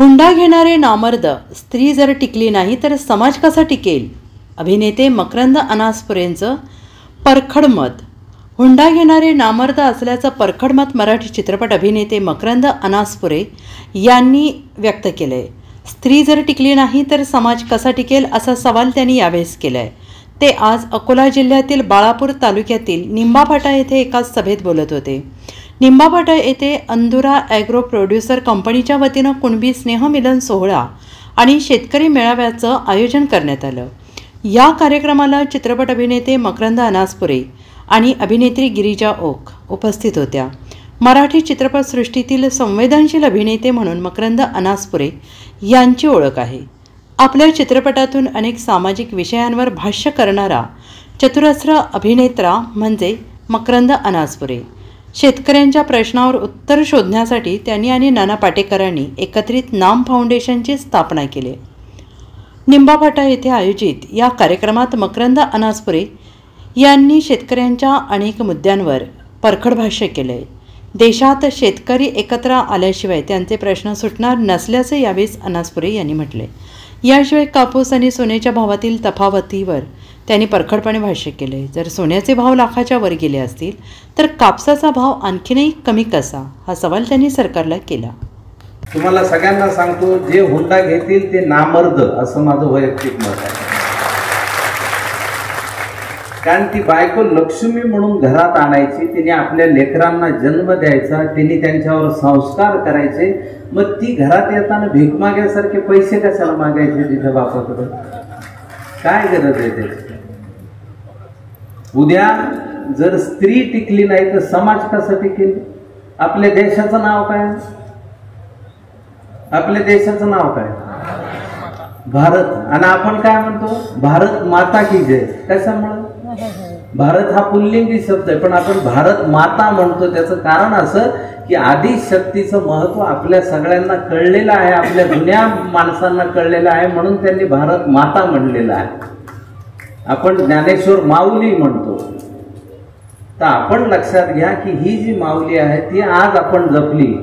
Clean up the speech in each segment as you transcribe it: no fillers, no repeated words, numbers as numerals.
हुंडा घेणारे नामर्द, स्त्री जर टिकली नाही तर समाज कसा टिकेल? अभिनेते मकरंद अनासपुरेंचं परखड मत. हुंडा घेणारे नामर्द असल्याचं परखड मत मराठी चित्रपट अभिनेते मकरंद अनासपुरे यांनी व्यक्त केलं आहे. स्त्री जर टिकली नाही तर समाज कसा टिकेल असा सवाल त्यांनी यावेळेस केला आहे. ते आज अकोला जिल्ह्यातील बाळापूर तालुक्यातील निंबाफाटा येथे एका सभेत बोलत होते. निंबाफाटा येथे अंदुरा ॲग्रो प्रोड्युसर कंपनीच्या वतीनं कुणबी स्नेहमिलन सोहळा आणि शेतकरी मेळाव्याचं आयोजन करण्यात आलं. या कार्यक्रमाला चित्रपट अभिनेते मकरंद अनासपुरे आणि अभिनेत्री गिरिजा ओक उपस्थित होत्या. मराठी चित्रपटसृष्टीतील संवेदनशील अभिनेते म्हणून मकरंद अनासपुरे यांची ओळख आहे. आपल्या चित्रपटातून अनेक सामाजिक विषयांवर भाष्य करणारा चतुरस्र अभिनेता म्हणजे मकरंद अनासपुरे. शेतकऱ्यांच्या प्रश्नावर उत्तर शोधण्यासाठी त्यांनी आणि नाना पाटेकरांनी एकत्रित नाम फाउंडेशनची स्थापना केली. निंबाफाटा येथे आयोजित या कार्यक्रमात मकरंद अनासपुरे यांनी शेतकऱ्यांच्या अनेक मुद्द्यांवर परखड भाष्य केले. देशात शेतकरी एकत्र आल्याशिवाय त्यांचे प्रश्न सुटणार नसल्याचे यावेळी अनासपुरे यांनी म्हटले. याशिवाय कापूस आणि सोन्याच्या भावातील तफावतीवर त्यांनी परखडपणे भाष्य केले. जर सोन्याचे भाव लाखाच्या वर गेले असतील तर कापसाचा भाव आणखीनही कमी कसा, हा सवाल त्यांनी सरकारला केला. तुम्हाला सगळ्यांना सांगतो, जे हुंडा घेतील ते नामर्द असं माझं वैयक्तिक मत आहे. कारण ती बायको लक्ष्मी म्हणून घरात आणायची, तिने आपल्या लेकरांना जन्म द्यायचा, तिने त्यांच्यावर संस्कार करायचे. मग ती घरात येताना भीक माग्यासारखे पैसे कशाला मागायचे तिच्या बापाकडे? काय गरज आहे त्याची? उद्या जर स्त्री टिकली नाही तर समाज कसा टिकेल? आपल्या देशाचं नाव काय? आपल्या देशाचं नाव काय? भारत. आणि आपण काय म्हणतो? भारत माता की जय. कशामुळे? भारत हा पुल्लिंगी शब्द आहे, पण आपण भारत माता म्हणतो. त्याचं कारण असं की आदी शक्तीचं महत्व आपल्या सगळ्यांना कळलेलं आहे, आपल्या जुन्या माणसांना कळलेलं आहे, म्हणून त्यांनी भारत माता म्हणलेलं आहे. आपण ज्ञानेश्वर माऊली म्हणतो. तर आपण लक्षात घ्या की ही जी माऊली आहे ती आज आपण जपली.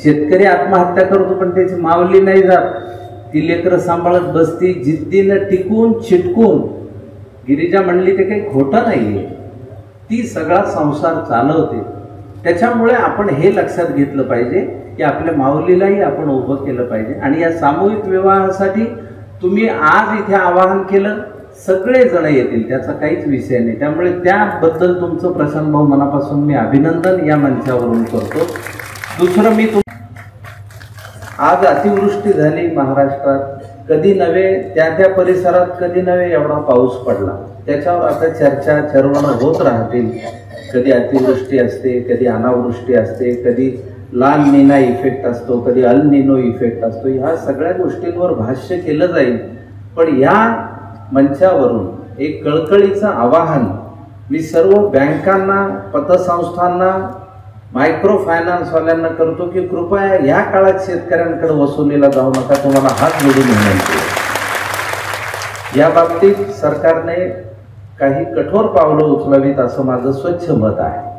शेतकरी आत्महत्या करतो पण त्याची माऊली नाही जात. ती लेकरं सांभाळत बसती, जिद्दीनं टिकून चिटकून. गिरिजा म्हणली ते काही खोटं नाहीये, ती सगळा संसार चालवते. त्याच्यामुळे आपण हे लक्षात घेतलं पाहिजे की आपल्या माऊलीलाही आपण उभं केलं पाहिजे. आणि या सामूहिक विवाहासाठी तुम्ही आज इथे आवाहन केलं, सगळे जण येतील, त्याचा काहीच विषय नाही. त्यामुळे त्याबद्दल तुमचं प्रसन्न भाऊ मनापासून मी अभिनंदन या मंचावरून करतो. दुसरं, मी आज अतिवृष्टी झाली महाराष्ट्रात, कधी नव्हे त्या परिसरात कधी नव्हे एवढा पाऊस पडला. त्याच्यावर आता चर्चा चर्वणं होत राहतील. कधी अतिवृष्टी असते, कधी अनावृष्टी असते, कधी लाल नीना इफेक्ट असतो, कधी अल निनो इफेक्ट असतो. ह्या सगळ्या गोष्टींवर भाष्य केलं जाईल. पण या मंचावरून एक कळकळीचं आवाहन मी सर्व बँकांना, पतसंस्थांना, मायक्रो फायनान्सवाल्यांना करतो की कृपया या काळात शेतकऱ्यांकडे वसुलीला जाऊ नका. तुम्हाला हात जोडून विनंती. या बाबतीत सरकारने काही कठोर पावलं उचलावीत असं माझं स्वच्छ मत आहे.